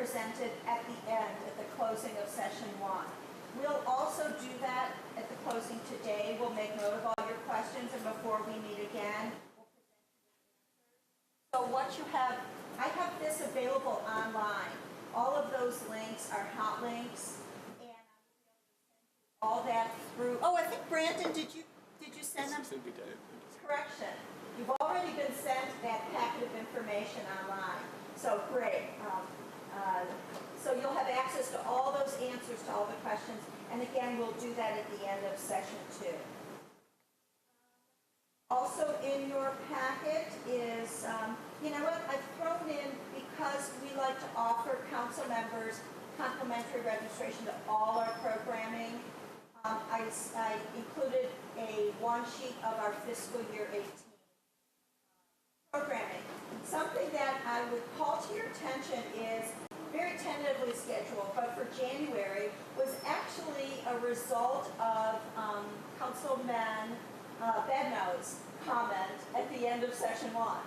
presented at the end, at the closing of session 1. We'll also do that at the closing today. We'll make note of all your questions, and before we meet again, we'll present you with answers. So what you have, I have this available online. All of those links are hot links, and all that through. Oh, I think Brandon, did you send them? Correction. You've already been sent that packet of information online. So great. So you'll have access to all those answers to all the questions. And again, we'll do that at the end of session 2. Also in your packet is, you know what, I've thrown in, because we like to offer council members complimentary registration to all our programming, I included a one sheet of our fiscal year 18 programming. Something that I would call to your attention is very tentatively scheduled, but for January was actually a result of Councilman Bedno's comment at the end of session 1,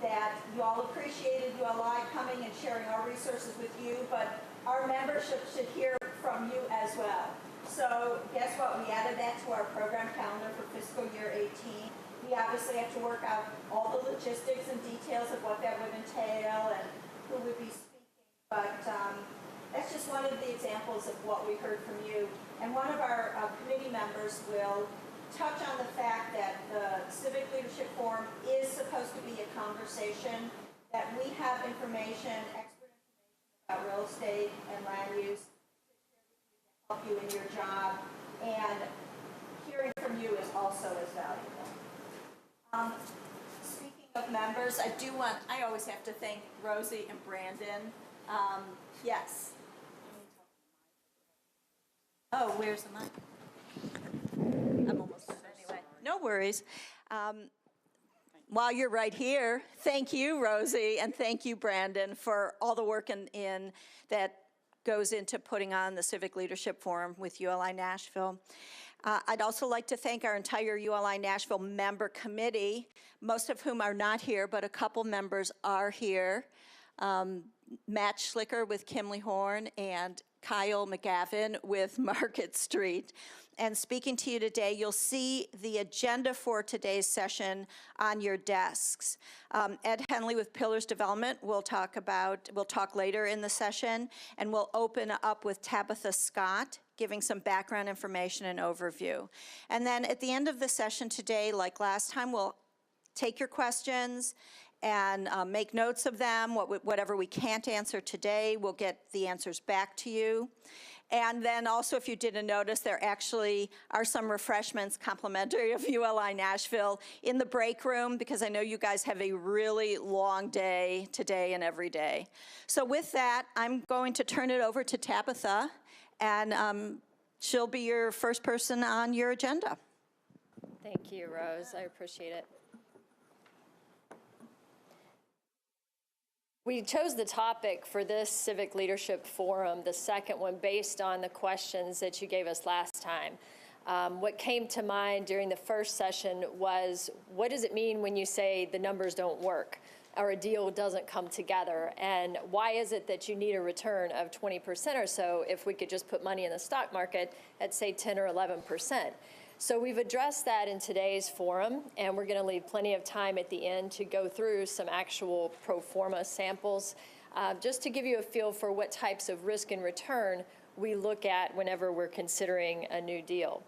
that you all appreciated ULI coming and sharing our resources with you, but our membership should hear from you as well. So guess what? We added that to our program calendar for fiscal year 18. We obviously have to work out all the logistics and details of what that would entail and who would be speaking. But that's just one of the examples of what we heard from you. And one of our committee members will touch on the fact that the Civic Leadership Forum is supposed to be a conversation, that we have information, expert information about real estate and land use to help you in your job, and hearing from you is also as valuable. Speaking of members, I always have to thank Rosie and Brandon. Yes. Oh, where's the mic? I'm almost done anyway. No worries. While you're right here, thank you, Rosie, and thank you, Brandon, for all the work in that goes into putting on the Civic Leadership Forum with ULI Nashville. I'd also like to thank our entire ULI Nashville member committee, most of whom are not here, but a couple members are here. Matt Schlicker with Kimley Horn and Kyle McGavin with Market Street. And speaking to you today, you'll see the agenda for today's session on your desks. Ed Henley with Pillars Development we'll talk later in the session, and we'll open up with Tabitha Scott, giving some background information and overview. And then at the end of the session today, like last time, we'll take your questions and make notes of them. Whatever we can't answer today, we'll get the answers back to you. And then also, if you didn't notice, there actually are some refreshments complimentary of ULI Nashville in the break room, because I know you guys have a really long day today and every day. So with that, I'm going to turn it over to Tabitha, and she'll be your first person on your agenda. Thank you, Rose. I appreciate it. We chose the topic for this Civic Leadership Forum, the second one, based on the questions that you gave us last time. What came to mind during the first session was, what does it mean when you say the numbers don't work or a deal doesn't come together? And why is it that you need a return of 20% or so if we could just put money in the stock market at, say, 10 or 11%? So we've addressed that in today's forum, and we're going to leave plenty of time at the end to go through some actual pro forma samples, just to give you a feel for what types of risk and return we look at whenever we're considering a new deal.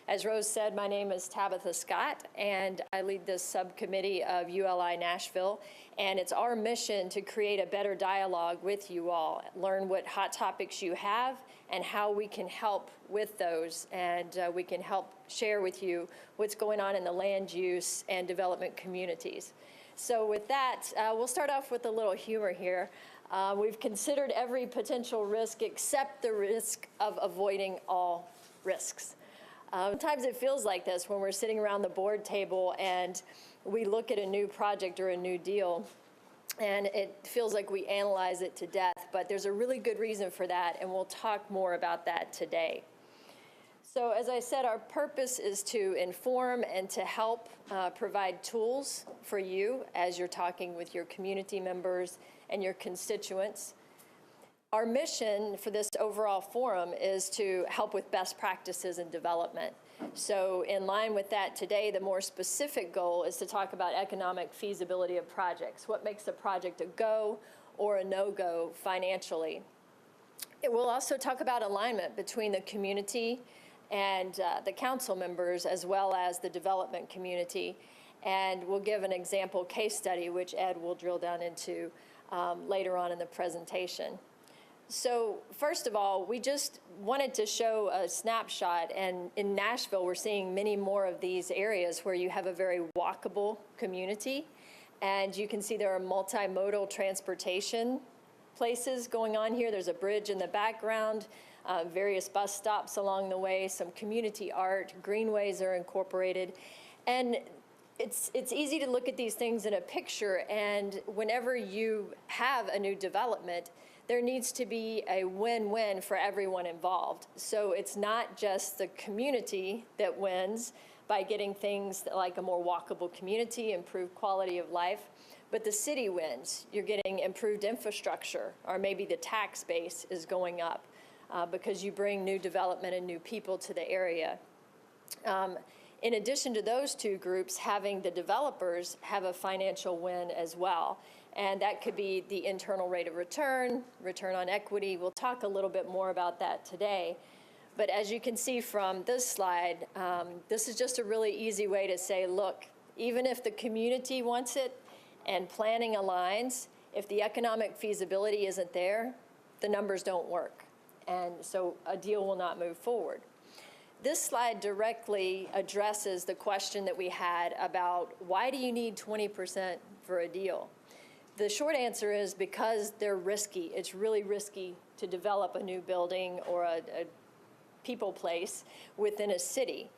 As Rose said, my name is Tabitha Scott, and I lead this subcommittee of ULI Nashville, and it's our mission to create a better dialogue with you all, learn what hot topics you have and how we can help with those, and we can help share with you what's going on in the land use and development communities. So with that, we'll start off with a little humor here. We've considered every potential risk except the risk of avoiding all risks. Sometimes it feels like this when we're sitting around the board table and we look at a new project or a new deal, and it feels like we analyze it to death, but there's a really good reason for that, and we'll talk more about that today. So as I said, our purpose is to inform and to help provide tools for you as you're talking with your community members and your constituents. Our mission for this overall forum is to help with best practices in development. So in line with that today, the more specific goal is to talk about economic feasibility of projects. What makes a project a go or a no-go financially? It will also talk about alignment between the community and the council members, as well as the development community. And we'll give an example case study, which Ed will drill down into later on in the presentation. So first of all, we just wanted to show a snapshot, and in Nashville, we're seeing many more of these areas where you have a very walkable community, and you can see there are multimodal transportation places going on here. There's a bridge in the background, various bus stops along the way, some community art, greenways are incorporated, and it's easy to look at these things in a picture, and whenever you have a new development, there needs to be a win-win for everyone involved. So it's not just the community that wins by getting things like a more walkable community, improved quality of life, but the city wins. You're getting improved infrastructure, or maybe the tax base is going up because you bring new development and new people to the area. In addition to those two groups, having the developers have a financial win as well. And that could be the internal rate of return, return on equity. We'll talk a little bit more about that today. But as you can see from this slide, this is just a really easy way to say, look, even if the community wants it and planning aligns, if the economic feasibility isn't there, the numbers don't work. And so a deal will not move forward. This slide directly addresses the question that we had about why do you need 20% for a deal? The short answer is because they're risky. It's really risky to develop a new building or a people place within a city.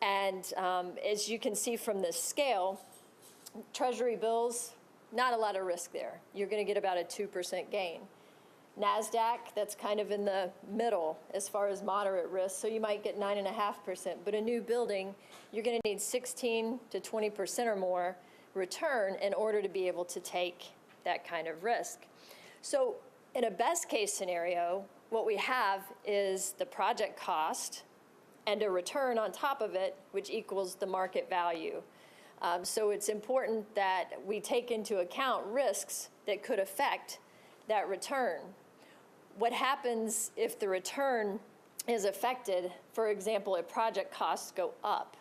And as you can see from this scale, Treasury bills, not a lot of risk there. You're going to get about a 2% gain. NASDAQ, that's kind of in the middle as far as moderate risk, so you might get 9.5%. But a new building, you're going to need 16 to 20% or more return in order to be able to take that kind of risk. So in a best case scenario, what we have is the project cost and a return on top of it, which equals the market value. So it's important that we take into account risks that could affect that return. What happens if the return is affected? For example, if project costs go up.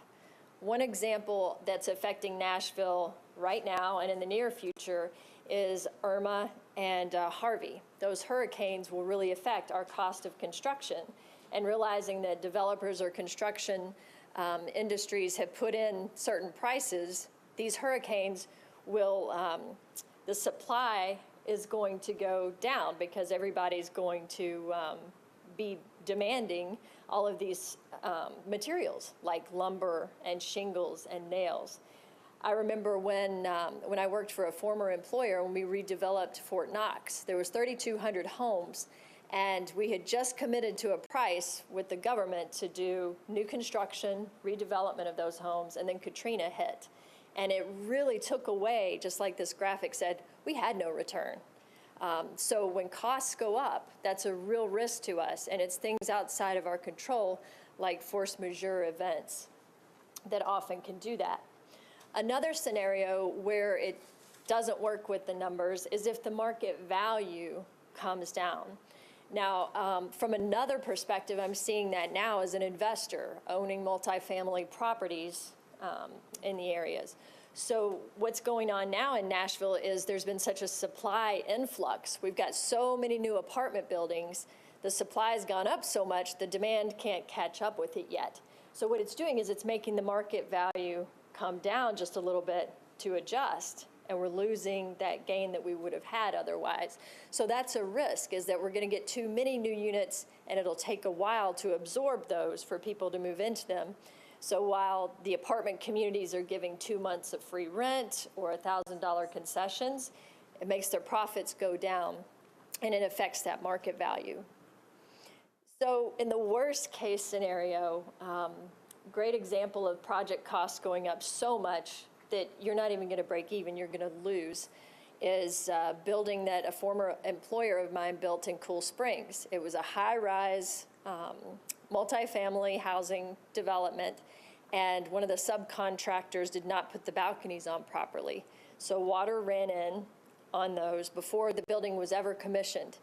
One example that's affecting Nashville right now and in the near future is Irma and Harvey. Those hurricanes will really affect our cost of construction. And realizing that developers or construction industries have put in certain prices, these hurricanes will, the supply is going to go down because everybody's going to be demanding all of these materials like lumber and shingles and nails. I remember when I worked for a former employer, when we redeveloped Fort Knox, there was 3,200 homes, and we had just committed to a price with the government to do new construction, redevelopment of those homes, and then Katrina hit. And it really took away, just like this graphic said, we had no return. So when costs go up, that's a real risk to us, and it's things outside of our control, like force majeure events, that often can do that. Another scenario where it doesn't work with the numbers is if the market value comes down. Now, from another perspective, I'm seeing that now as an investor owning multifamily properties in the areas. So what's going on now in Nashville is there's been such a supply influx. We've got so many new apartment buildings. The supply has gone up so much, the demand can't catch up with it yet. So what it's doing is it's making the market value come down just a little bit to adjust, and we're losing that gain that we would have had otherwise. So that's a risk, is that we're going to get too many new units, and it'll take a while to absorb those for people to move into them. So while the apartment communities are giving 2 months of free rent or $1,000 concessions, it makes their profits go down, and it affects that market value. So in the worst case scenario, great example of project costs going up so much that you're not even going to break even, you're going to lose, is a building that a former employer of mine built in Cool Springs. It was a high-rise multifamily housing development, and one of the subcontractors did not put the balconies on properly. So water ran in on those before the building was ever commissioned.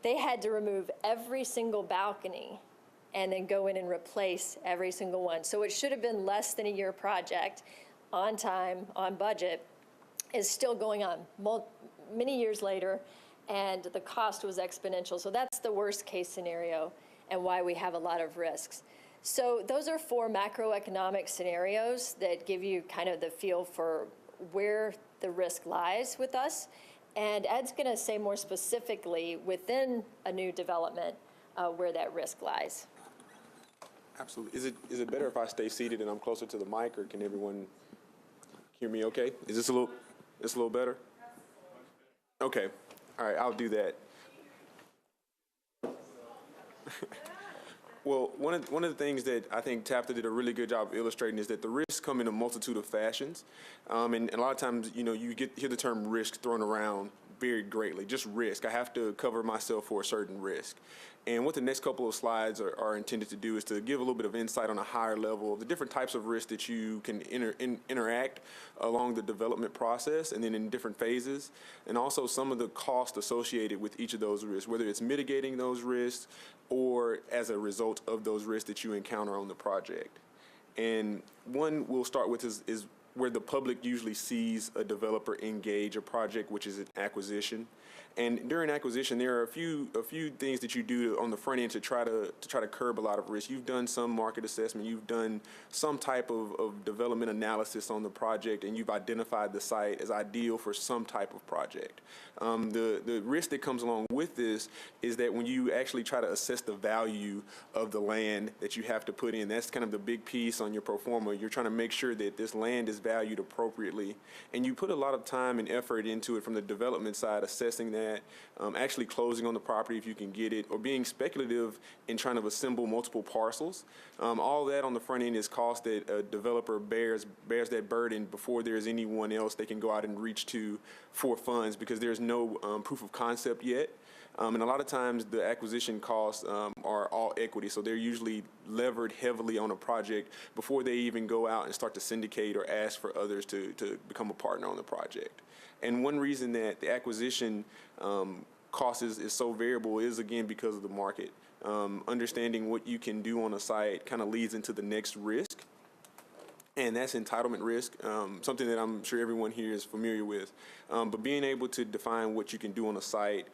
They had to remove every single balcony and then go in and replace every single one. So it should have been less than a year project, on time, on budget, is still going on many years later, and the cost was exponential. So that's the worst case scenario and why we have a lot of risks. So those are 4 macroeconomic scenarios that give you kind of the feel for where the risk lies with us. And Ed's going to say more specifically within a new development where that risk lies. Absolutely. Is it better if I stay seated and I'm closer to the mic, or can everyone hear me okay? Is this a little better? Okay. All right, I'll do that. Well, one of the things that I think TAPTA did a really good job of illustrating is that the risks come in a multitude of fashions, and a lot of times, you hear the term risk thrown around very greatly. Just risk. I have to cover myself for a certain risk. And what the next couple of slides are intended to do is to give a little bit of insight on a higher level of the different types of risks that you can interact along the development process and then in different phases, and also some of the costs associated with each of those risks, whether it's mitigating those risks or as a result of those risks that you encounter on the project. And one we'll start with is where the public usually sees a developer engage a project, which is an acquisition. And during acquisition, there are a few things that you do on the front end to try to curb a lot of risk. You've done some market assessment, you've done some type of development analysis on the project, and you've identified the site as ideal for some type of project. The risk that comes along with this is that when you actually try to assess the value of the land that you have to put in, that's kind of the big piece on your pro forma. You're trying to make sure that this land is valued appropriately, and you put a lot of time and effort into it from the development side, assessing that, actually closing on the property if you can get it, or being speculative in trying to assemble multiple parcels. All that on the front end is cost that a developer bears that burden before there's anyone else they can go out and reach to for funds, because there's no proof of concept yet. And a lot of times the acquisition costs are all equity, so they're usually levered heavily on a project before they even go out and start to syndicate or ask for others to become a partner on the project. And one reason that the acquisition cost is so variable is, again, because of the market. Understanding what you can do on a site kind of leads into the next risk, and that's entitlement risk, something that I'm sure everyone here is familiar with. But being able to define what you can do on a site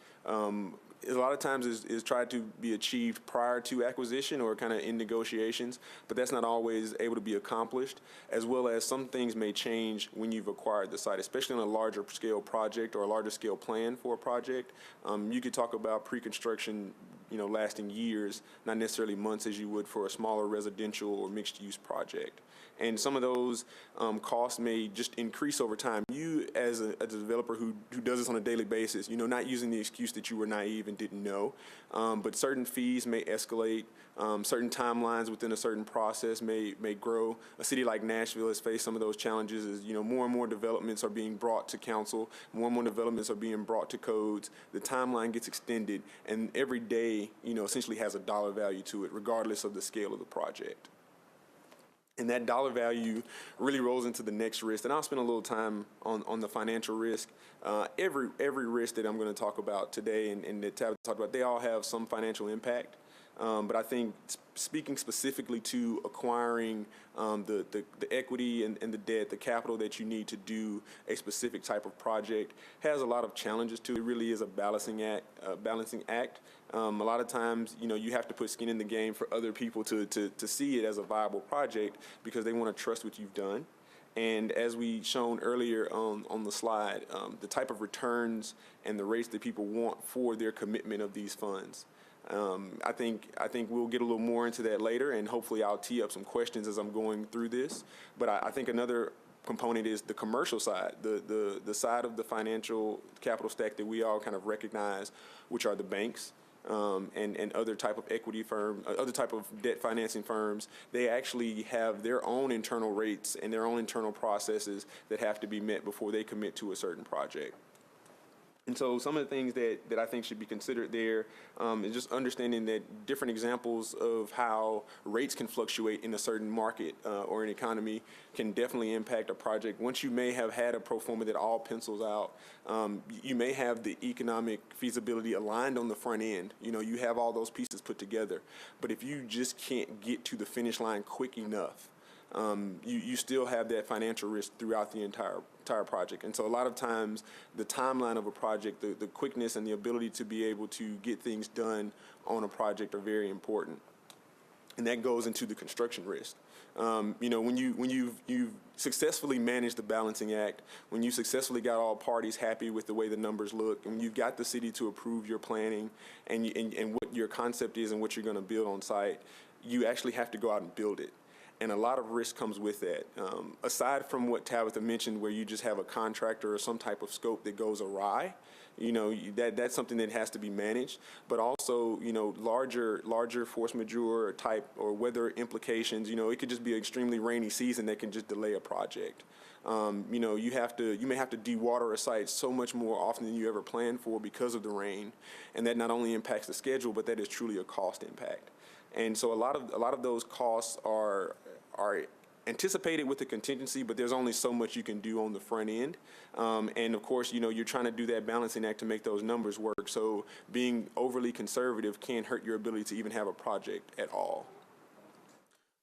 a lot of times is tried to be achieved prior to acquisition or kind of in negotiations, but that's not always able to be accomplished, as well as some things may change when you've acquired the site, especially on a larger scale project or a larger scale plan for a project. You could talk about pre-construction, lasting years, not necessarily months as you would for a smaller residential or mixed-use project. And some of those costs may just increase over time. You, as a developer who does this on a daily basis, not using the excuse that you were naive and didn't know, but certain fees may escalate, certain timelines within a certain process may grow. A city like Nashville has faced some of those challenges as, more and more developments are being brought to council, more and more developments are being brought to codes, the timeline gets extended, and every day, essentially has a dollar value to it, regardless of the scale of the project. And that dollar value really rolls into the next risk. And I'll spend a little time on the financial risk. Every risk that I'm going to talk about today and that Tab talked about, they all have some financial impact. But I think speaking specifically to acquiring the equity and the debt, the capital that you need to do a specific type of project has a lot of challenges to it. It really is a balancing act. A lot of times, you have to put skin in the game for other people to see it as a viable project because they want to trust what you've done. And as we shown earlier on the slide, the type of returns and the rates that people want for their commitment of these funds. I think we'll get a little more into that later, and hopefully I'll tee up some questions as I'm going through this. But I think another component is the commercial side, the side of the financial capital stack that we all kind of recognize, which are the banks. And other type of equity firm, other type of debt financing firms. They actually have their own internal rates and their own internal processes that have to be met before they commit to a certain project. And so some of the things that I think should be considered there is just understanding that different examples of how rates can fluctuate in a certain market or an economy can definitely impact a project. Once you may have had a pro forma that all pencils out, you may have the economic feasibility aligned on the front end. You know, you have all those pieces put together. But if you just can't get to the finish line quick enough, you still have that financial risk throughout the entire project. And so a lot of times the timeline of a project, the quickness and the ability to be able to get things done on a project are very important. And that goes into the construction risk. You know, when you've successfully managed the balancing act, when you successfully got all parties happy with the way the numbers look, and when you've got the city to approve your planning and what your concept is and what you're going to build on site, you actually have to go out and build it. And a lot of risk comes with that. Aside from what Tabitha mentioned, where you just have a contractor or some type of scope that goes awry, you know, that's something that has to be managed. But also, you know, larger force majeure type or weather implications. You know, it could just be an extremely rainy season that can just delay a project. You know, you may have to dewater a site so much more often than you ever planned for because of the rain, and that not only impacts the schedule, but that is truly a cost impact. And so a lot of those costs are anticipated with the contingency, but there's only so much you can do on the front end. And of course, you know, you're trying to do that balancing act to make those numbers work. So being overly conservative can hurt your ability to even have a project at all.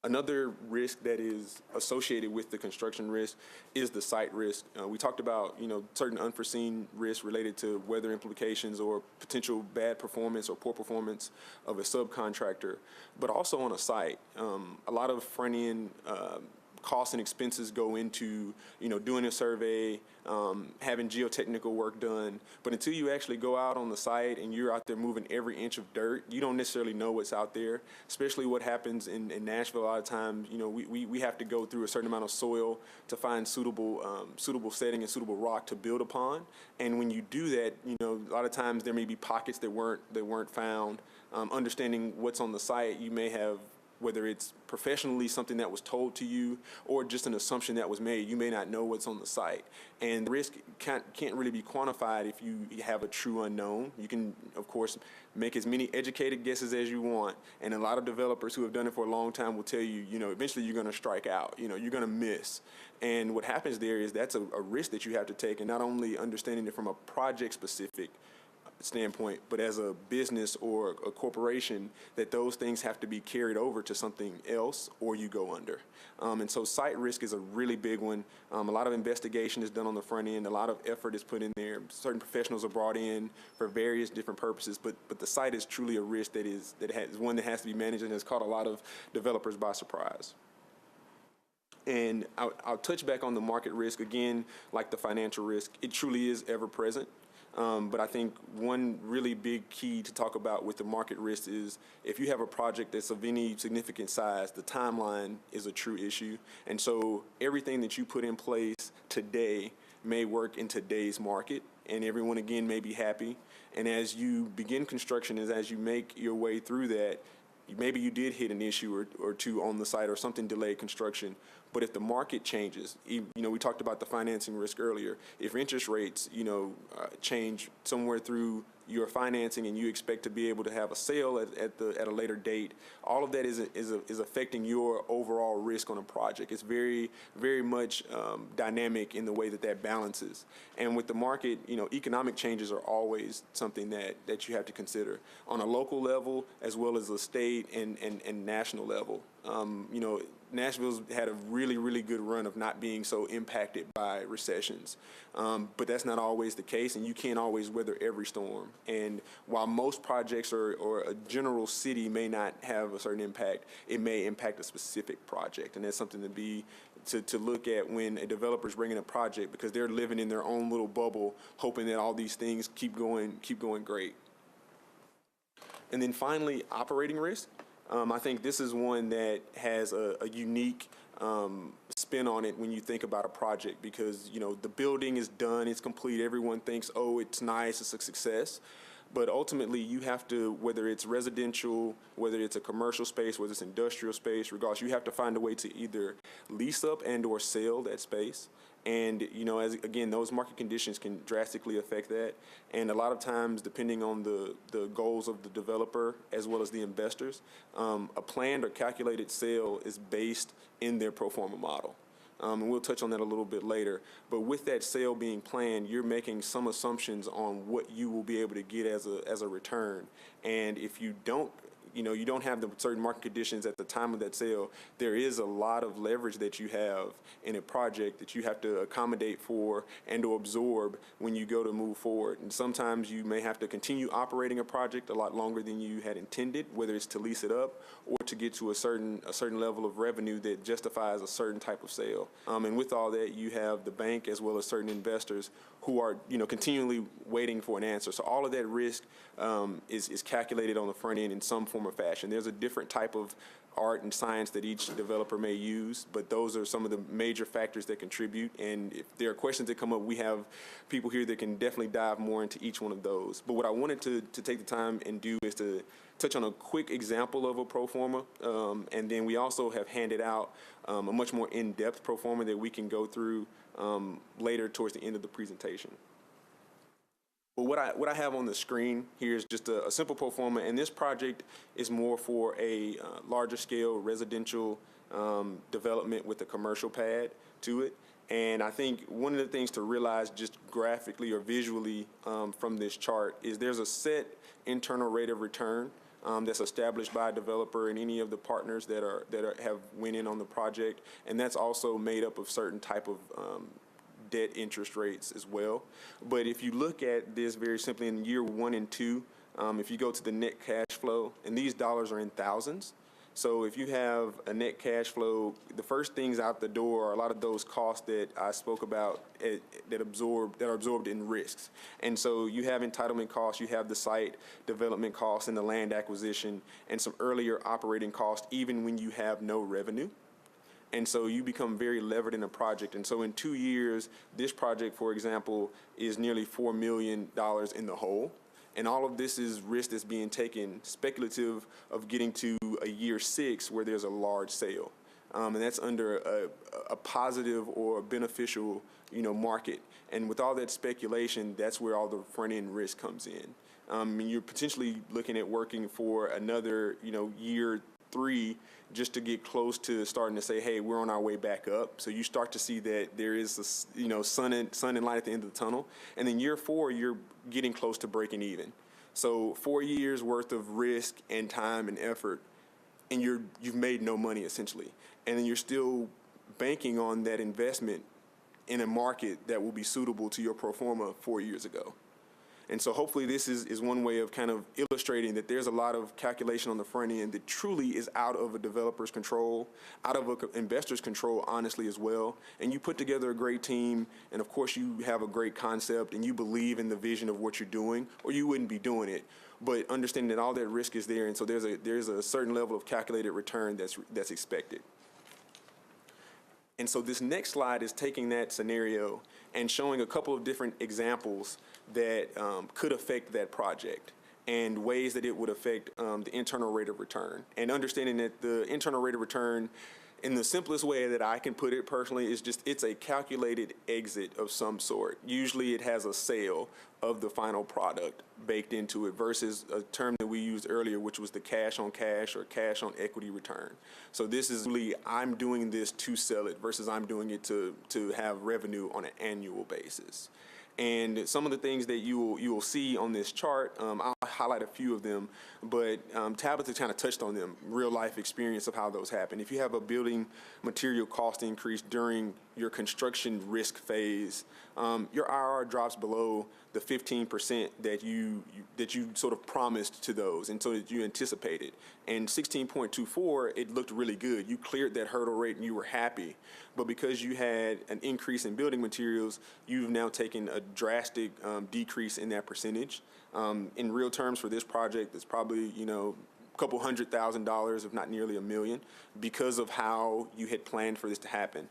Another risk that is associated with the construction risk is the site risk. We talked about, you know, certain unforeseen risks related to weather implications or potential bad performance or poor performance of a subcontractor, but also on a site. A lot of front-end costs and expenses go into, you know, doing a survey, having geotechnical work done. But until you actually go out on the site and you're out there moving every inch of dirt, you don't necessarily know what's out there, especially what happens in Nashville. A lot of times, you know, we have to go through a certain amount of soil to find suitable setting and suitable rock to build upon. And when you do that, you know, a lot of times there may be pockets that weren't found. Understanding what's on the site, you may have, whether it's professionally something that was told to you or just an assumption that was made, you may not know what's on the site. And the risk can't really be quantified if you have a true unknown. You can, of course, make as many educated guesses as you want, and a lot of developers who have done it for a long time will tell you, you know, eventually you're going to strike out, you know, you're going to miss. And what happens there is that's a risk that you have to take, and not only understanding it from a project-specific standpoint, but as a business or a corporation, that those things have to be carried over to something else or you go under. And so site risk is a really big one. A lot of investigation is done on the front end. A lot of effort is put in there. Certain professionals are brought in for various different purposes, but the site is truly a risk that is one that has to be managed and has caught a lot of developers by surprise. And I'll touch back on the market risk again, like the financial risk. It truly is ever present. But I think one really big key to talk about with the market risk is if you have a project that's of any significant size, the timeline is a true issue. And so everything that you put in place today may work in today's market, and everyone again may be happy. And as you begin construction, as you make your way through that, maybe you did hit an issue or two on the site or something delayed construction. But if the market changes, you know, we talked about the financing risk earlier. If interest rates, you know, change somewhere through your financing and you expect to be able to have a sale at a later date, all of that is affecting your overall risk on a project. It's very, very much dynamic in the way that balances. And with the market, you know, economic changes are always something that you have to consider on a local level as well as a state and national level. You know, Nashville's had a really, really good run of not being so impacted by recessions. But that's not always the case, and you can't always weather every storm. And while most projects or a general city may not have a certain impact, it may impact a specific project. And that's something to look at when a developer's bringing a project, because they're living in their own little bubble, hoping that all these things keep going great. And then finally, operating risk. I think this is one that has a unique spin on it when you think about a project, because, you know, the building is done, it's complete, everyone thinks, oh, it's nice, it's a success. But ultimately, you have to, whether it's residential, whether it's a commercial space, whether it's industrial space, regardless, you have to find a way to either lease up and or sell that space. And, as again, those market conditions can drastically affect that. And a lot of times, depending on the goals of the developer as well as the investors, a planned or calculated sale is based in their pro forma model. And we'll touch on that a little bit later. But with that sale being planned, you're making some assumptions on what you will be able to get as a return. And if you don't, you don't have the certain market conditions at the time of that sale, there is a lot of leverage that you have in a project that you have to accommodate for and to absorb when you go to move forward. And sometimes you may have to continue operating a project a lot longer than you had intended, whether it's to lease it up or to get to a certain level of revenue that justifies a certain type of sale. And with all that, you have the bank as well as certain investors who are, continually waiting for an answer. So all of that risk is calculated on the front end in some form or fashion. There's a different type of art and science that each developer may use, but those are some of the major factors that contribute. And if there are questions that come up, we have people here that can definitely dive more into each one of those. But what I wanted to take the time and do is to touch on a quick example of a pro forma, and then we also have handed out a much more in-depth pro forma that we can go through later towards the end of the presentation. But what I have on the screen here is just a simple pro forma, and this project is more for a larger scale residential development with a commercial pad to it. And I think one of the things to realize just graphically or visually from this chart is there's a set internal rate of return that's established by a developer and any of the partners that have went in on the project, and that's also made up of certain type of debt interest rates as well. But if you look at this very simply in year 1 and 2, if you go to the net cash flow, and these dollars are in thousands. So if you have a net cash flow, the first things out the door are a lot of those costs that I spoke about that are absorbed in risks. And so you have entitlement costs, you have the site development costs and the land acquisition, and some earlier operating costs, even when you have no revenue. And so you become very levered in a project. And so in 2 years, this project, for example, is nearly $4 million in the hole. And all of this is risk that's being taken, speculative of getting to a year 6 where there's a large sale. And that's under a positive or beneficial, market. And with all that speculation, that's where all the front end risk comes in. And you're potentially looking at working for another, year 3 just to get close to starting to say, hey, we're on our way back up. So you start to see that there is sun and light at the end of the tunnel. And then year 4, you're getting close to breaking even. So 4 years worth of risk and time and effort, and you've made no money essentially. And then you're still banking on that investment in a market that will be suitable to your pro forma 4 years ago. And so hopefully this is one way of kind of illustrating that there's a lot of calculation on the front end that truly is out of a developer's control, out of an investor's control, honestly, as well. And you put together a great team, and of course you have a great concept, and you believe in the vision of what you're doing, or you wouldn't be doing it. But understanding that all that risk is there, and so there's a certain level of calculated return that's expected. And so this next slide is taking that scenario and showing a couple of different examples that could affect that project and ways that it would affect the internal rate of return. And understanding that the internal rate of return, in the simplest way that I can put it personally, is it's a calculated exit of some sort. Usually it has a sale of the final product baked into it versus a term that we used earlier, which was the cash on cash or cash on equity return. So this is really, I'm doing this to sell it versus I'm doing it to have revenue on an annual basis. And some of the things that you will see on this chart, I'll highlight a few of them, but Tabitha kind of touched on them, real life experience of how those happen. If you have a building material cost increase during your construction risk phase, your IRR drops below the 15% that you sort of promised to those, and so that you anticipated. And 16.24, it looked really good. You cleared that hurdle rate and you were happy. But because you had an increase in building materials, you've now taken a drastic decrease in that percentage. In real terms for this project, it's probably, a couple $100,000, if not nearly $1 million, because of how you had planned for this to happen.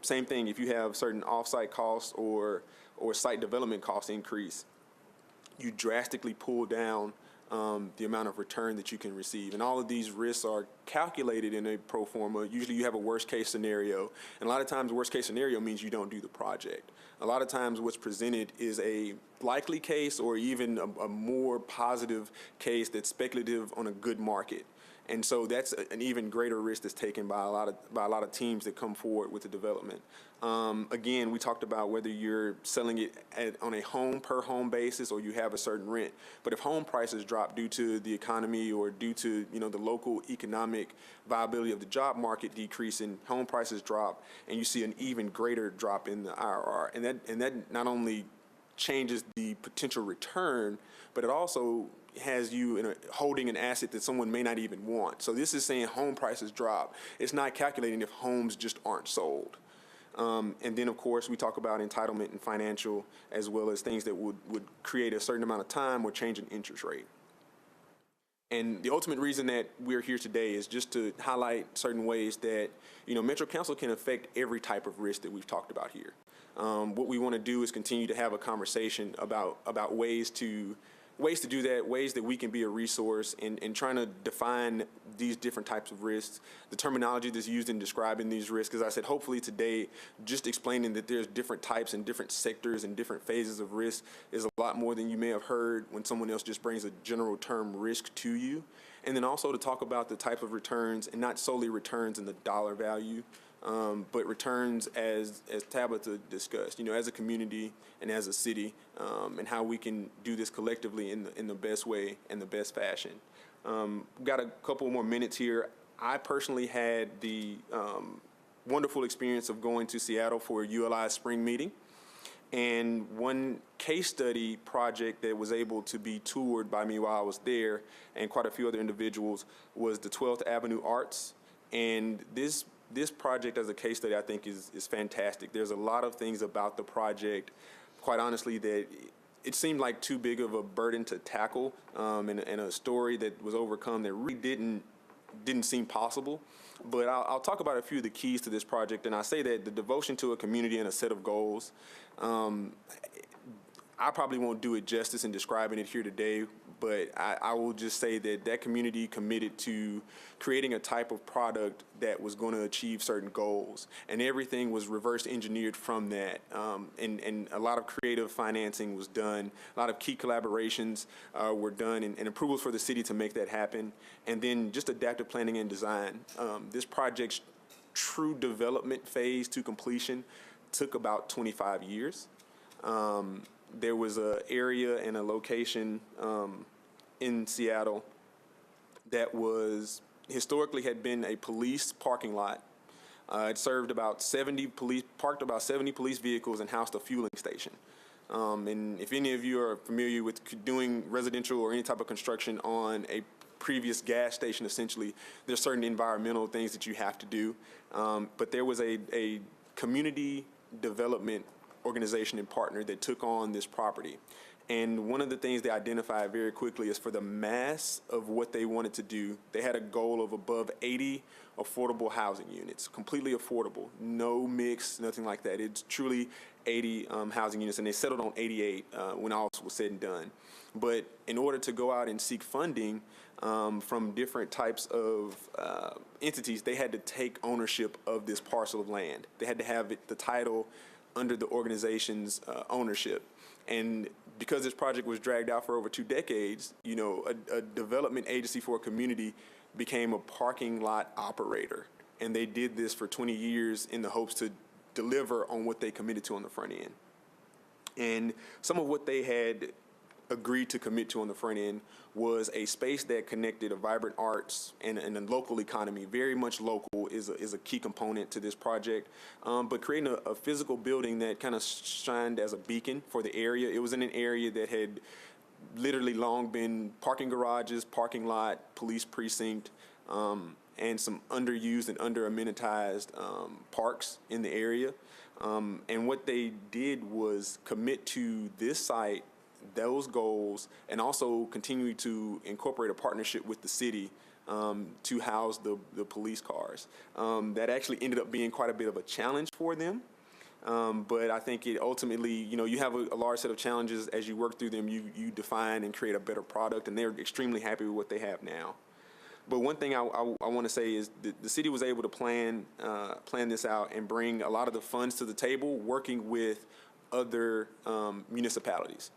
Same thing, if you have certain off-site costs or site development costs increase, you drastically pull down the amount of return that you can receive. And all of these risks are calculated in a pro forma. Usually you have a worst case scenario. And a lot of times the worst case scenario means you don't do the project. A lot of times what's presented is a likely case or even a more positive case that's speculative on a good market. And so that's an even greater risk that's taken by a lot of teams that come forward with the development. Again, we talked about whether you're selling it on a home per home basis or you have a certain rent. But if home prices drop due to the economy or due to the local economic viability of the job market decreasing, home prices drop, and you see an even greater drop in the IRR. And that not only changes the potential return, but it also has you holding an asset that someone may not even want. So this is saying home prices drop. It's not calculating if homes just aren't sold. And then, of course, we talk about entitlement and financial, as well as things that would create a certain amount of time or change an interest rate. And the ultimate reason that we're here today is just to highlight certain ways that, Metro Council can affect every type of risk that we've talked about here. What we want to do is continue to have a conversation about ways to do that, ways that we can be a resource in trying to define these different types of risks, the terminology that's used in describing these risks. As I said, hopefully today, just explaining that there's different types and different sectors and different phases of risk is a lot more than you may have heard when someone else just brings a general term risk to you. And then also to talk about the type of returns, and not solely returns in the dollar value, but returns as Tabitha discussed, as a community and as a city, and how we can do this collectively in the best way and the best fashion. We've got a couple more minutes here. I personally had the wonderful experience of going to Seattle for a ULI spring meeting. And one case study project that was able to be toured by me while I was there, and quite a few other individuals, was the 12th Avenue Arts. And this project as a case study, I think, is fantastic. There's a lot of things about the project, quite honestly, that it seemed like too big of a burden to tackle, and a story that was overcome that really didn't seem possible. But I'll talk about a few of the keys to this project, and I say that the devotion to a community and a set of goals, I probably won't do it justice in describing it here today, but I will just say that community committed to creating a type of product that was going to achieve certain goals, and everything was reverse engineered from that. And a lot of creative financing was done, a lot of key collaborations were done, and approvals for the city to make that happen, and then just adaptive planning and design. This project's true development phase to completion took about 25 years. There was an area and a location in Seattle that was historically had been a police parking lot. It served about 70 police, parked about 70 police vehicles, and housed a fueling station. And if any of you are familiar with doing residential or any type of construction on a previous gas station, essentially, there's certain environmental things that you have to do. But there was a community development organization and partner that took on this property. And one of the things they identified very quickly is for the mass of what they wanted to do, they had a goal of above 80 affordable housing units, completely affordable, no mix, nothing like that. It's truly 80 housing units, and they settled on 88 when all was said and done. But in order to go out and seek funding from different types of entities, they had to take ownership of this parcel of land. They had to have the title under the organization's ownership. And because this project was dragged out for over 2 decades, a development agency for a community became a parking lot operator. And they did this for 20 years in the hopes to deliver on what they committed to on the front end. And some of what they had agreed to commit to on the front end was a space that connected a vibrant arts and a local economy. Very much local is a key component to this project, but creating a physical building that kind of shined as a beacon for the area. It was in an area that had literally long been parking garages, parking lot, police precinct, and some underused and under-amenitized parks in the area. And what they did was commit to this site, those goals, and also continue to incorporate a partnership with the city to house the police cars. That actually ended up being quite a bit of a challenge for them. But I think it ultimately, you have a large set of challenges. As you work through them, you define and create a better product, and they're extremely happy with what they have now. But one thing I want to say is the city was able to plan this out and bring a lot of the funds to the table, working with other municipalities.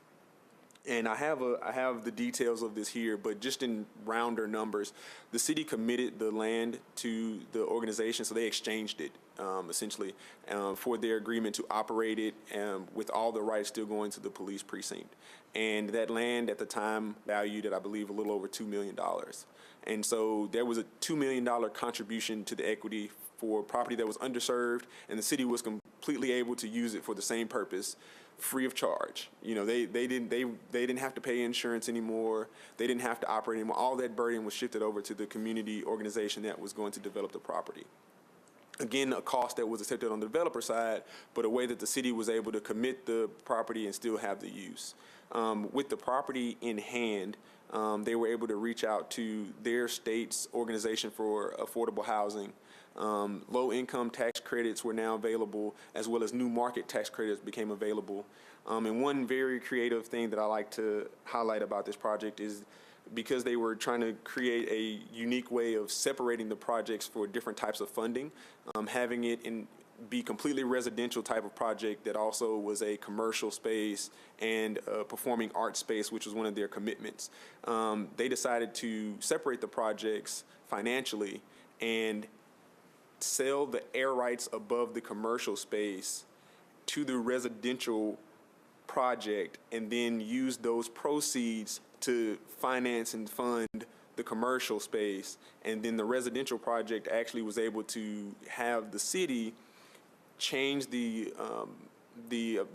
And I have the details of this here, but just in rounder numbers, the city committed the land to the organization, so they exchanged it essentially for their agreement to operate it, with all the rights still going to the police precinct. And that land at the time valued at, I believe, a little over $2 million. And so there was a $2 million contribution to the equity for property that was underserved, and the city was completely able to use it for the same purpose, free of charge. They didn't have to pay insurance anymore. They didn't have to operate anymore. All that burden was shifted over to the community organization that was going to develop the property. Again, a cost that was accepted on the developer side, but a way that the city was able to commit the property and still have the use. With the property in hand, they were able to reach out to their state's organization for affordable housing. Low-income tax credits were now available, as well as new market tax credits became available. And one very creative thing that I like to highlight about this project is because they were trying to create a unique way of separating the projects for different types of funding, having it be completely residential type of project that also was a commercial space and a performing arts space, which was one of their commitments. They decided to separate the projects financially and sell the air rights above the commercial space to the residential project, and then use those proceeds to finance and fund the commercial space. And then the residential project actually was able to have the city change the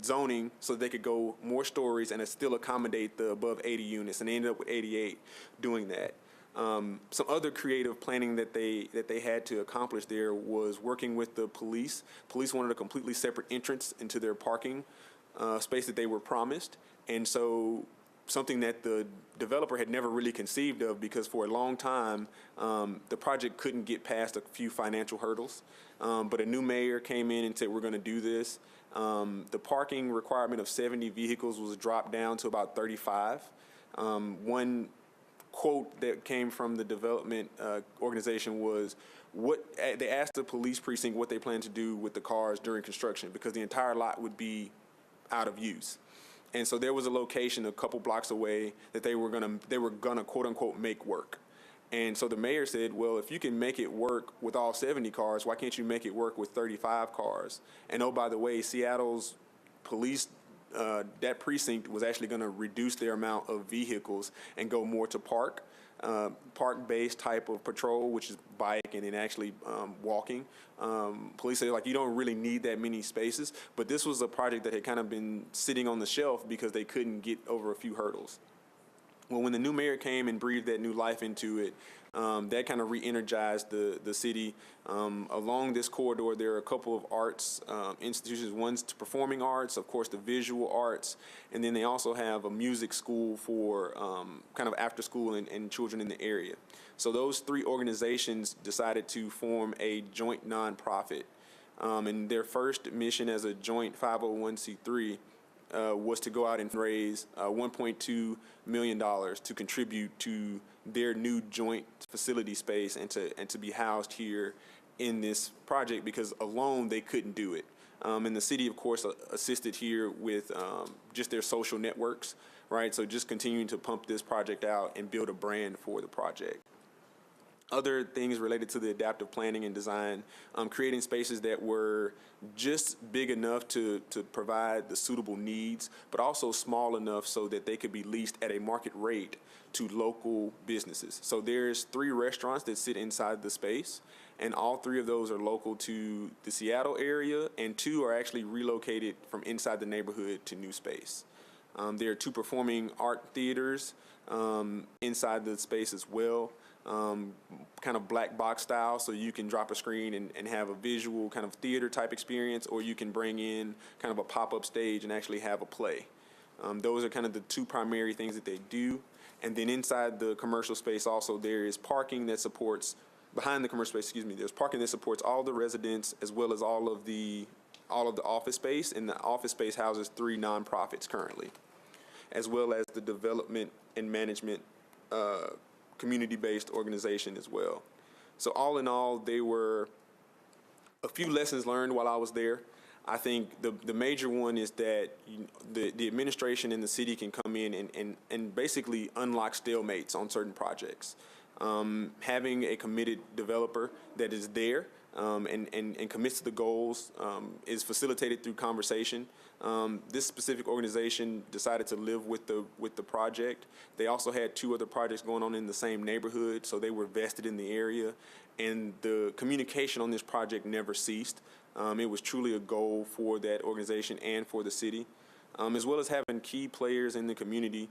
zoning so they could go more stories and still accommodate the above 80 units, and they ended up with 88 doing that. Some other creative planning that they had to accomplish there was working with the police. Police wanted a completely separate entrance into their parking space that they were promised, and so something that the developer had never really conceived of, because for a long time the project couldn't get past a few financial hurdles. But a new mayor came in and said, we're going to do this. The parking requirement of 70 vehicles was dropped down to about 35. One quote that came from the development organization was, they asked the police precinct what they plan to do with the cars during construction, because the entire lot would be out of use. And so there was a location a couple blocks away that they were gonna quote unquote make work. And so the mayor said, well, if you can make it work with all 70 cars, why can't you make it work with 35 cars? And oh, by the way, Seattle's police, that precinct was actually going to reduce their amount of vehicles and go more to park-based type of patrol, which is bike and then actually walking. Police say, like, you don't really need that many spaces, but this was a project that had kind of been sitting on the shelf because they couldn't get over a few hurdles. Well, when the new mayor came and breathed that new life into it, that kind of re-energized the city. Along this corridor, there are a couple of arts institutions. One's to performing arts, of course, the visual arts, and then they also have a music school for kind of after school and children in the area. So those three organizations decided to form a joint nonprofit. And their first mission as a joint 501c3 was to go out and raise $1.2 million to contribute to their new joint facility space and to be housed here in this project, because alone they couldn't do it. And the city, of course, assisted here with just their social networks, right? So just continuing to pump this project out and build a brand for the project. Other things related to the adaptive planning and design, creating spaces that were just big enough to provide the suitable needs, but also small enough so that they could be leased at a market rate to local businesses. So there's 3 restaurants that sit inside the space, and all 3 of those are local to the Seattle area, and 2 are actually relocated from inside the neighborhood to new space. There are 2 performing art theaters inside the space as well. Kind of black box style, so you can drop a screen and have a visual kind of theater type experience, or you can bring in kind of a pop-up stage and actually have a play. Those are kind of the 2 primary things that they do. And then inside the commercial space also, there is parking that supports, behind the commercial space, there's parking that supports all the residents as well as all of the all of the office space, and the office space houses 3 nonprofits currently, as well as the development and management community-based organization as well. So all in all, they were a few lessons learned while I was there. I think the major one is that the administration and the city can come in and basically unlock stalemates on certain projects. Having a committed developer that is there and commits to the goals is facilitated through conversation. This specific organization decided to live with the project. They also had 2 other projects going on in the same neighborhood, so they were vested in the area. And the communication on this project never ceased. It was truly a goal for that organization and for the city, as well as having key players in the community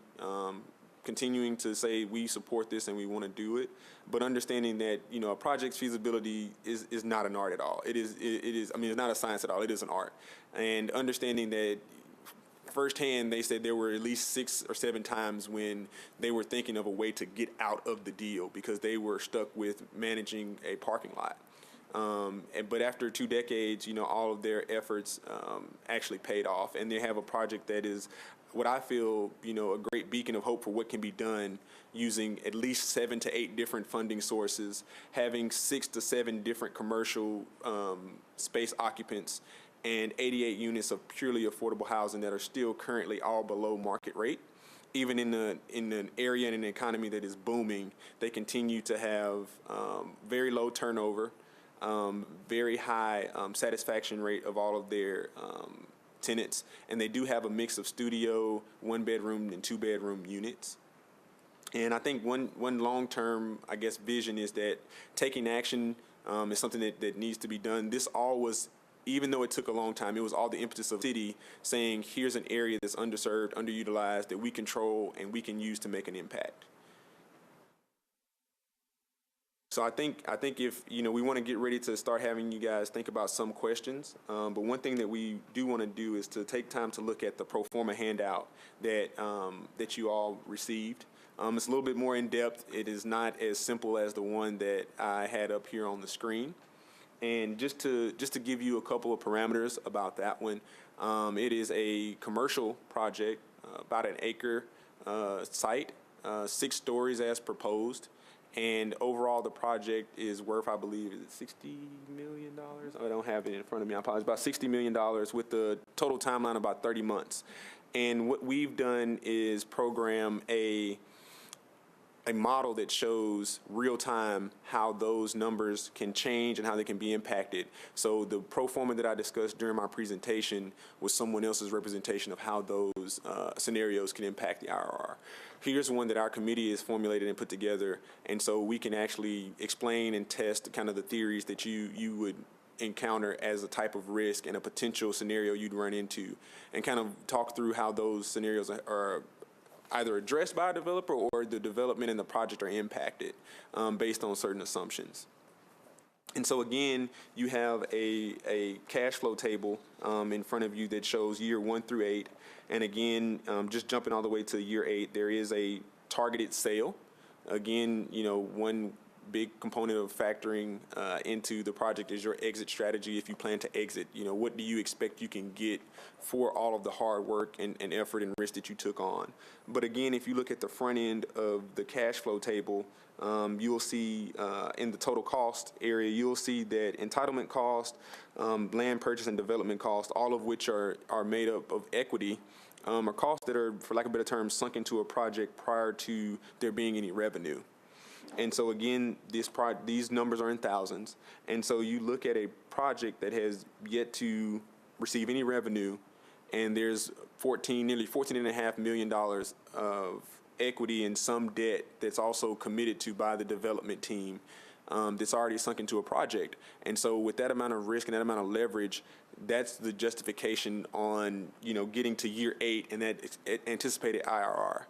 continuing to say we support this and we want to do it, but understanding that a project's feasibility is not an art at all. It is. I mean, it's not a science at all. It is an art, and understanding that. Firsthand, they said there were at least 6 or 7 times when they were thinking of a way to get out of the deal because they were stuck with managing a parking lot. But after 2 decades, all of their efforts actually paid off, and they have a project that is what I feel, a great beacon of hope for what can be done using at least 7 to 8 different funding sources, having 6 to 7 different commercial space occupants, and 88 units of purely affordable housing that are still currently all below market rate. Even in an area and an economy that is booming, they continue to have very low turnover, very high satisfaction rate of all of their tenants, and they do have a mix of studio, 1-bedroom, and 2-bedroom units. And I think one long-term, vision is that taking action is something that needs to be done. This all was, even though it took a long time, it was all the impetus of the city saying, here's an area that's underserved, underutilized, that we control and we can use to make an impact. So I think if we want to get ready to start having you guys think about some questions, but one thing that we do want to do is to take time to look at the Pro Forma Handout that you all received. It's a little bit more in depth. It is not as simple as the one that I had up here on the screen. And just to give you a couple of parameters about that one, it is a commercial project, about an acre site, 6 stories as proposed. And overall, the project is worth, I believe, is it $60 million? I don't have it in front of me. I apologize. About $60 million with the total timeline of about 30 months. And what we've done is program a model that shows real time how those numbers can change and how they can be impacted. So the pro forma that I discussed during my presentation was someone else's representation of how those scenarios can impact the IRR. Here's one that our committee has formulated and put together, and so we can actually explain and test kind of the theories that you would encounter as a type of risk and a potential scenario you'd run into, and kind of talk through how those scenarios are either addressed by a developer or the development and the project are impacted based on certain assumptions. And so again, you have a cash flow table in front of you that shows year 1 through 8. And again, just jumping all the way to year 8, there is a targeted sale. Again, one big component of factoring into the project is your exit strategy. If you plan to exit, what do you expect you can get for all of the hard work and effort and risk that you took on? But again, if you look at the front end of the cash flow table, you'll see in the total cost area, you'll see that entitlement cost, land purchase and development cost, all of which are made up of equity, are costs that are, for lack of a better term, sunk into a project prior to there being any revenue. And so again, these numbers are in thousands. And so you look at a project that has yet to receive any revenue, and there's nearly $14.5 million of equity and some debt that's also committed to by the development team that's already sunk into a project. And so with that amount of risk and that amount of leverage, that's the justification on getting to year 8 and that anticipated IRR.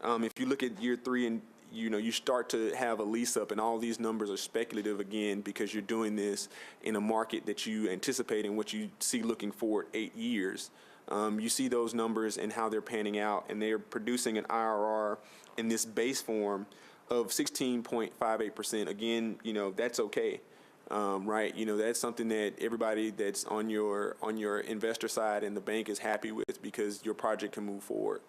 If you look at year 3 and you start to have a lease up, and all these numbers are speculative again because you're doing this in a market that you anticipate and what you see looking forward 8 years. You see those numbers and how they're panning out, and they're producing an IRR in this base form of 16.58%. Again, that's okay. right? You know, that's something that everybody that's on your investor side and the bank is happy with because your project can move forward.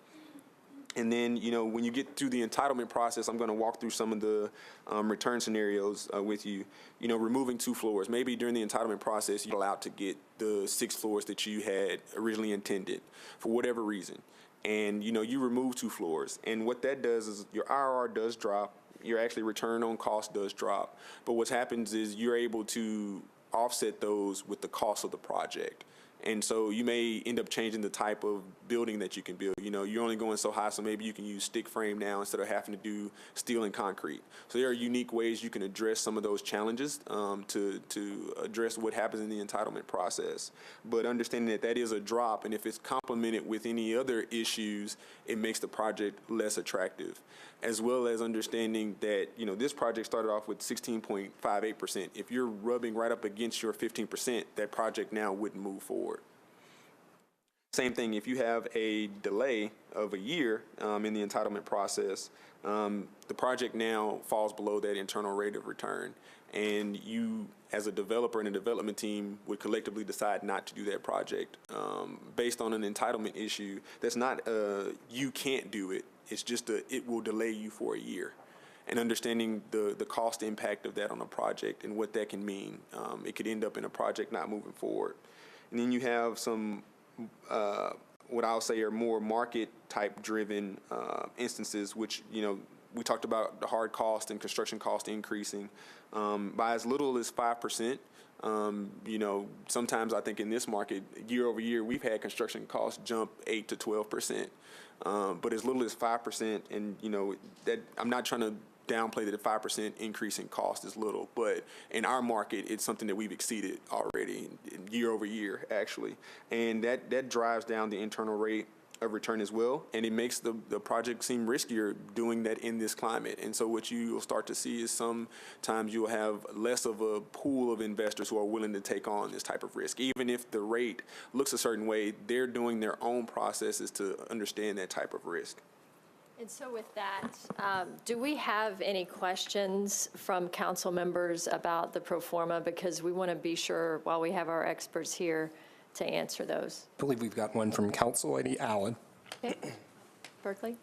And then, you know, when you get through the entitlement process, I'm going to walk through some of the return scenarios with you. You know, removing 2 floors. Maybe during the entitlement process, you're allowed to get the 6 floors that you had originally intended for whatever reason. And, you know, you remove 2 floors. And what that does is your IRR does drop. Your actually return on cost does drop. But what happens is you're able to offset those with the cost of the project. And so you may end up changing the type of building that you can build. You know, you're only going so high, so maybe you can use stick frame now instead of having to do steel and concrete. So there are unique ways you can address some of those challenges to address what happens in the entitlement process. But understanding that that is a drop, and if it's complemented with any other issues, it makes the project less attractive. As well as understanding that, you know, this project started off with 16.58%. If you're rubbing right up against your 15%, that project now wouldn't move forward. Same thing, if you have a delay of a year in the entitlement process, the project now falls below that internal rate of return. And you, as a developer and a development team, would collectively decide not to do that project based on an entitlement issue. That's not you can't do it. It's just it will delay you for a year. And understanding the cost impact of that on a project and what that can mean. It could end up in a project not moving forward. And then you have some what I'll say are more market type driven instances, which, you know, we talked about the hard cost and construction cost increasing by as little as 5%. You know, sometimes I think in this market, year over year, we've had construction costs jump 8 to 12%, but as little as 5%. And, you know, that I'm not trying to downplay that a 5% increase in cost is little, but in our market, it's something that we've exceeded already in year over year, actually. And that drives down the internal rate of return as well, and it makes the project seem riskier doing that in this climate. And so what you will start to see is sometimes you'll have less of a pool of investors who are willing to take on this type of risk. Even if the rate looks a certain way, they're doing their own processes to understand that type of risk. And so with that, do we have any questions from council members about the pro forma? Because we want to be sure, while we have our experts here, to answer those. I believe we've got one from Council Lady Allen. Okay. Berkeley?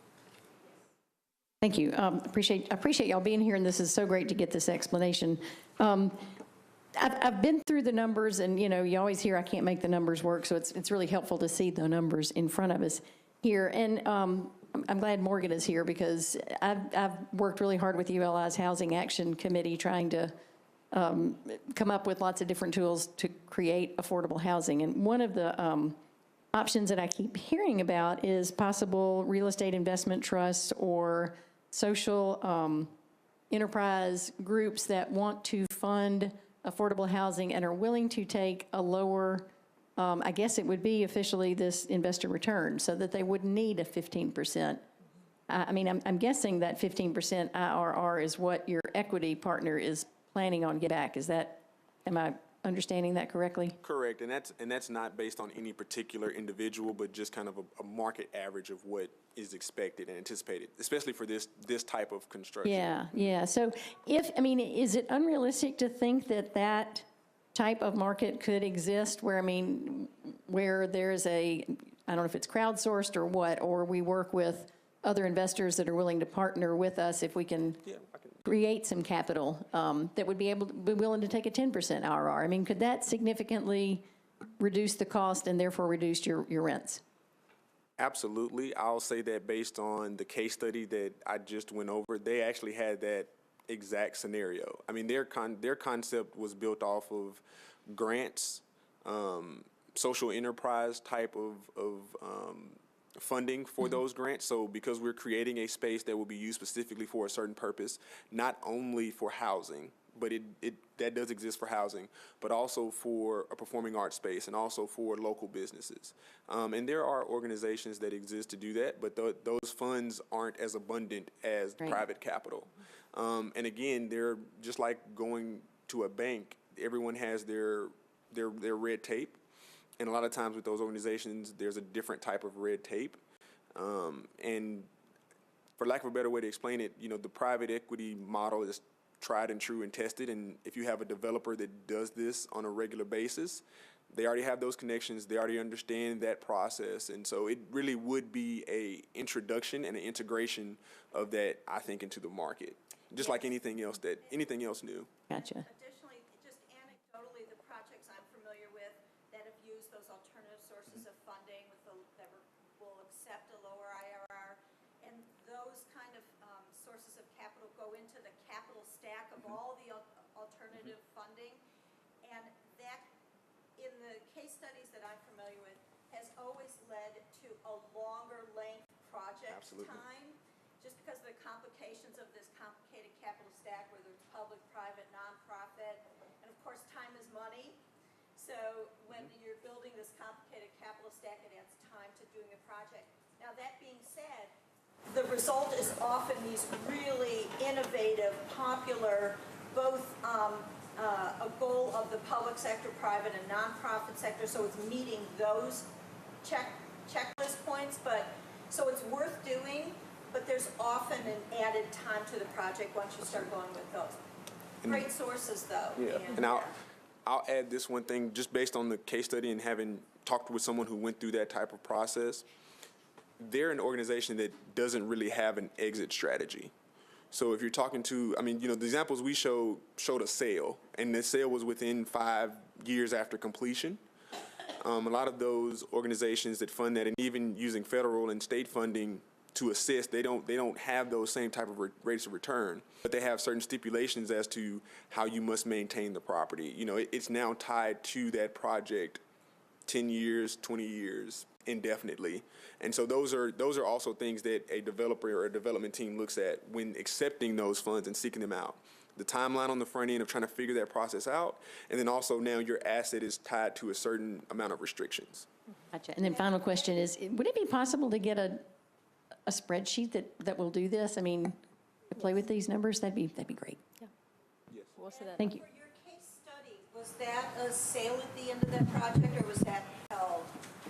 Thank you. Appreciate y'all being here, and this is so great to get this explanation. I've been through the numbers, and, you know, you always hear I can't make the numbers work, so it's really helpful to see the numbers in front of us here. And I'm glad Morgan is here, because I've worked really hard with ULI's Housing Action Committee trying to come up with lots of different tools to create affordable housing. And one of the options that I keep hearing about is possible real estate investment trusts or social enterprise groups that want to fund affordable housing and are willing to take a lower, I guess it would be officially this investor return, so that they wouldn't need a 15%. I mean, I'm guessing that 15% IRR is what your equity partner is planning on get back. Is that, am I understanding that correctly? Correct, and that's not based on any particular individual, but just kind of a market average of what is expected and anticipated, especially for this type of construction. Yeah. So is it unrealistic to think that type of market could exist where, where there's I don't know if it's crowdsourced or what, or we work with other investors that are willing to partner with us if we can create some capital that would be willing to take a 10% IRR. Could that significantly reduce the cost and therefore reduce your rents? Absolutely. I'll say that based on the case study that I just went over, they actually had that exact scenario. Their concept was built off of grants, social enterprise type of funding for those grants. So because we're creating a space that will be used specifically for a certain purpose, not only for housing, but that does exist for housing, but also for a performing arts space and also for local businesses. And there are organizations that exist to do that, but those funds aren't as abundant as private capital. And again, they're just like going to a bank. Everyone has their red tape. And a lot of times with those organizations, there's a different type of red tape. And for lack of a better way to explain it, the private equity model is tried and true and tested. And if you have a developer that does this on a regular basis, they already have those connections. They already understand that process. And so it really would be a introduction and an integration of that, I think, into the market, just like anything else new. Gotcha. Additionally, just anecdotally, the projects I'm familiar with that have used those alternative sources of funding that will accept a lower IRR, and those kind of sources of capital go into the capital stack of all the alternative funding, and that, in the case studies that I'm familiar with, has always led to a longer length project time, just because of the complications of this complicated capital stack, whether it's public, private, nonprofit, and of course, time is money. So when you're building this complicated capital stack, it adds time to doing the project. Now, that being said, the result is often these really innovative, popular, both a goal of the public sector, private, and nonprofit sector, so it's meeting those checklist points, but so it's worth doing, but there's often an added time to the project once you start going with those. Great sources, though. Yeah, and I'll add this one thing, just based on the case study and having talked with someone who went through that type of process. They're an organization that doesn't really have an exit strategy. So if you're talking to, I mean, the examples we showed a sale, and the sale was within 5 years after completion. A lot of those organizations that fund that, and even using federal and state funding to assist, they don't have those same type of rates of return, but they have certain stipulations as to how you must maintain the property. It's now tied to that project 10 years, 20 years, indefinitely. And so those are also things that a developer or a development team looks at when accepting those funds and seeking them out. The timeline on the front end of trying to figure that process out, and then also now your asset is tied to a certain amount of restrictions. Gotcha. And then final question is, would it be possible to get a spreadsheet that will do this? I mean, to play with these numbers, that'd be great. Yeah. Yes. We'll see that. Thank you. For your case study, was that a sale at the end of that project, or was that held?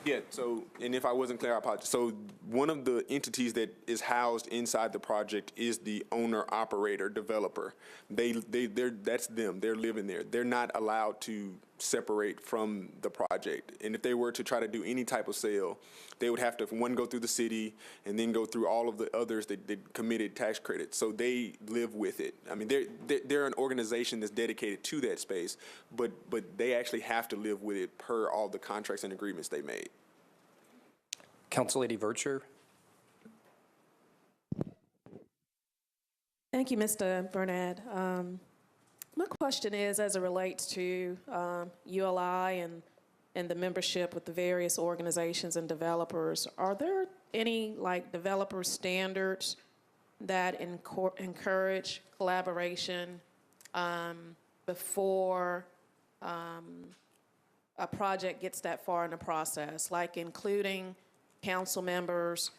Yeah, so, and if I wasn't clear, I apologize. So one of the entities that is housed inside the project is the owner, operator, developer. That's them. They're living there. They're not allowed to separate from the project. And if they were to try to do any type of sale, they would have to, one, go through the city and then go through all of the others that committed tax credits. So they live with it. I mean, they're an organization that's dedicated to that space, but they actually have to live with it per all the contracts and agreements they made. Council Lady Vercher. Thank you, Mr. Bernard. My question is, as it relates to ULI and the membership with the various organizations and developers, are there any developer standards that encourage collaboration before a project gets that far in the process, like including council members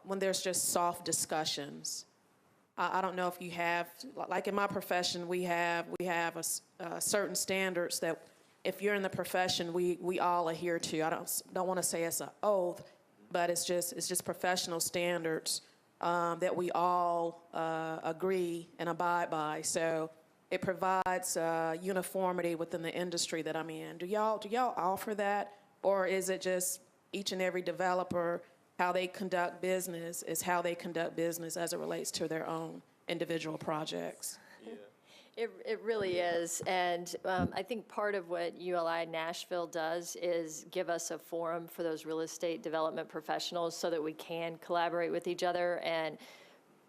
when there's just soft discussions? I don't know if you have, like in my profession, we have certain standards that if you're in the profession, we all adhere to. I don't want to say it's an oath, but it's just professional standards that we all agree and abide by. So it provides uniformity within the industry that I'm in. Do y'all offer that, or is it just each and every developer, how they conduct business is how they conduct business as it relates to their own individual projects? It really is, and I think part of what ULI Nashville does is give us a forum for those real estate development professionals so that we can collaborate with each other and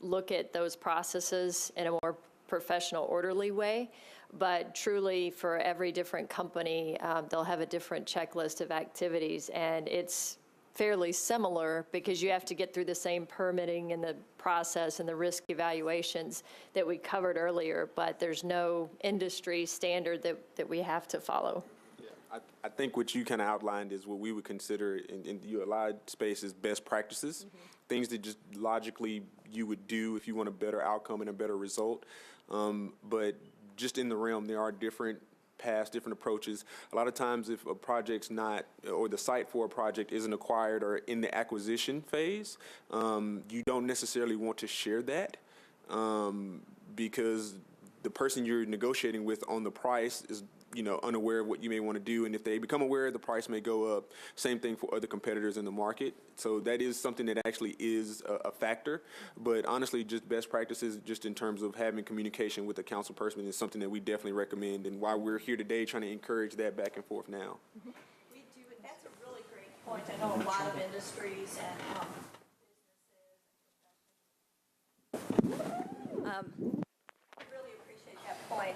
look at those processes in a more professional, orderly way. But truly, for every different company, they'll have a different checklist of activities, and it's fairly similar because you have to get through the same permitting and the process and the risk evaluations that we covered earlier, but there's no industry standard that we have to follow. Yeah, I think what you kind of outlined is what we would consider in the ULI space is best practices, things that just logically you would do if you want a better outcome and a better result. But just in the realm, there are different paths, different approaches. A lot of times if a project's not, or the site for a project isn't acquired or in the acquisition phase, you don't necessarily want to share that because the person you're negotiating with on the price is, unaware of what you may want to do. And if they become aware, the price may go up. Same thing for other competitors in the market. So that is something that actually is a factor. But honestly, just best practices, just in terms of having communication with the council person, is something that we definitely recommend. And why we're here today trying to encourage that back and forth now. We do, that's a really great point. I know a lot of industries and businesses. I really appreciate that point.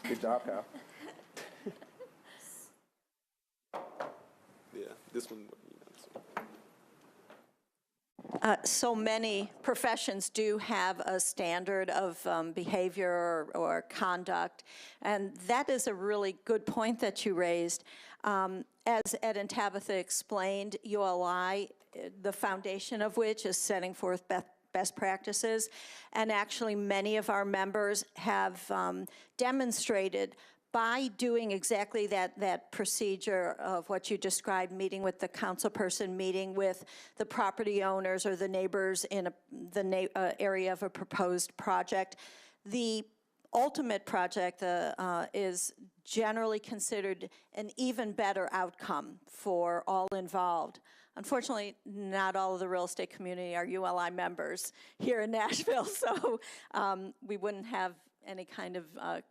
Good job, Kyle. Yeah, this one. So many professions do have a standard of behavior or conduct, and that is a really good point that you raised. As Ed and Tabitha explained, ULI, the foundation of which is setting forth best practices, and actually many of our members have demonstrated by doing exactly that procedure of what you described, meeting with the council person, meeting with the property owners or the neighbors in the area of a proposed project. The ultimate project is generally considered an even better outcome for all involved. Unfortunately, not all of the real estate community are ULI members here in Nashville, so we wouldn't have any kind of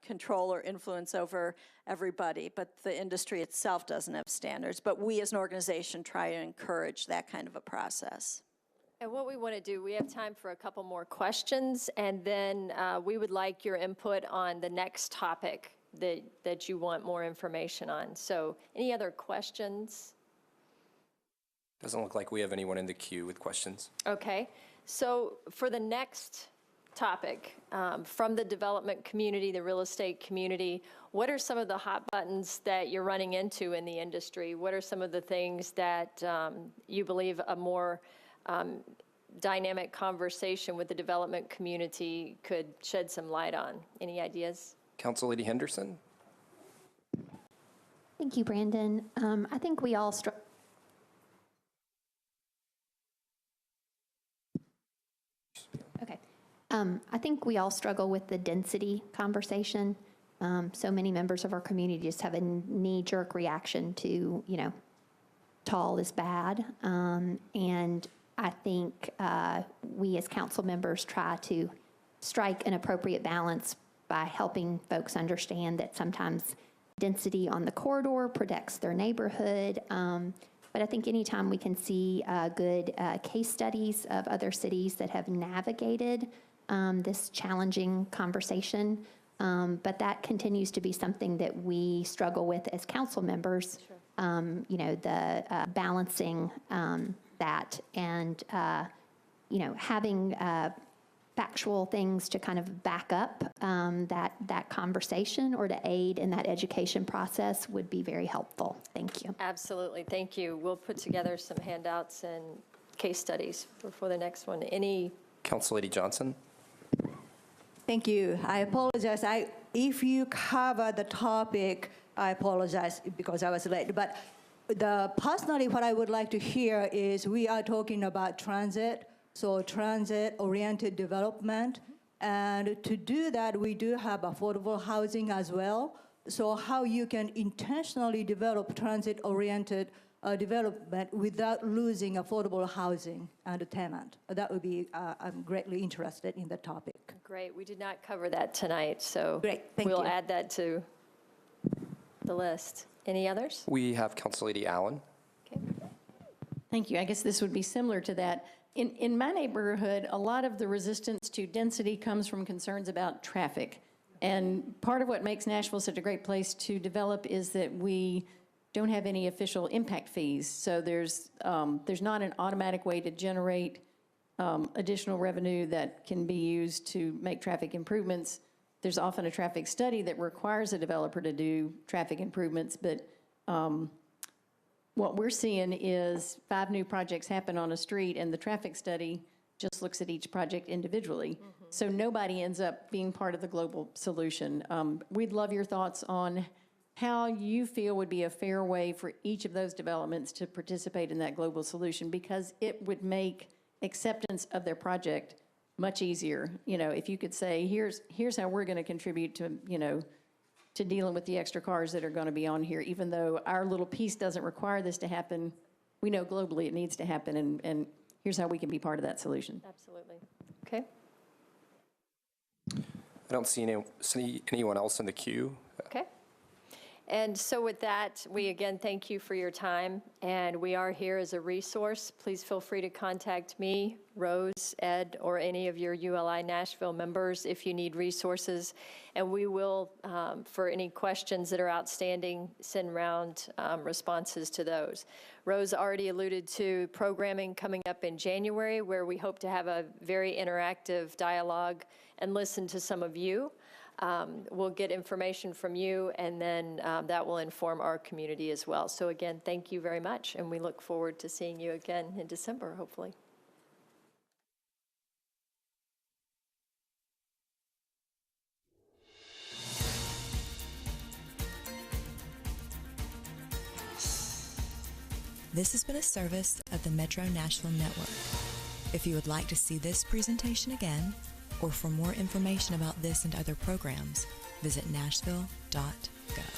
control or influence over everybody, but the industry itself doesn't have standards. But we as an organization try to encourage that kind of a process. And what we want to do, we have time for a couple more questions, and then we would like your input on the next topic that you want more information on. So any other questions? Doesn't look like we have anyone in the queue with questions. Okay. So for the next topic, from the development community, the real estate community, what are some of the hot buttons that you're running into in the industry? What are some of the things that you believe a more dynamic conversation with the development community could shed some light on? Any ideas? Council Lady Henderson? Thank you, Brandon. I think we all I think we all struggle with the density conversation. So many members of our community just have a knee-jerk reaction to, tall is bad. And I think we as council members try to strike an appropriate balance by helping folks understand that sometimes density on the corridor protects their neighborhood. But I think anytime we can see good case studies of other cities that have navigated this challenging conversation, but that continues to be something that we struggle with as council members. Sure. The balancing that and having factual things to kind of back up that conversation or to aid in that education process would be very helpful. Thank you. Absolutely, thank you. We'll put together some handouts and case studies for the next one. Any? Council Lady Johnson? Thank you. I apologize. If you cover the topic, I apologize because I was late. But personally, what I would like to hear is we are talking about transit, so transit-oriented development. And to do that, we do have affordable housing as well. So how you can intentionally develop transit-oriented development without losing affordable housing and a tenant. That would be, I'm greatly interested in the topic. Great, we did not cover that tonight, so Great, thank you. We'll add that to the list. Any others? We have Council Lady Allen. Okay. Thank you. I guess this would be similar to that. In my neighborhood, a lot of the resistance to density comes from concerns about traffic. And part of what makes Nashville such a great place to develop is that we don't have any official impact fees. So there's not an automatic way to generate additional revenue that can be used to make traffic improvements. There's often a traffic study that requires a developer to do traffic improvements, but what we're seeing is 5 new projects happen on a street and the traffic study just looks at each project individually. Mm-hmm. So nobody ends up being part of the global solution. We'd love your thoughts on how you feel would be a fair way for each of those developments to participate in that global solution, because it would make acceptance of their project much easier. You know, if you could say, here's how we're going to contribute to, you know, to dealing with the extra cars that are going to be on here, even though our little piece doesn't require this to happen. We know globally it needs to happen, and here's how we can be part of that solution. Absolutely. Okay. I don't see anyone else in the queue. Okay. And so with that, we again thank you for your time, and we are here as a resource. Please feel free to contact me, Rose, Ed, or any of your ULI Nashville members if you need resources. And we will, for any questions that are outstanding, send round responses to those. Rose already alluded to programming coming up in January, where we hope to have a very interactive dialogue and listen to some of you. We'll get information from you, and then that will inform our community as well. So again, thank you very much, and we look forward to seeing you again in December, hopefully. This has been a service of the Metro Nashville Network. If you would like to see this presentation again, or for more information about this and other programs, visit nashville.gov.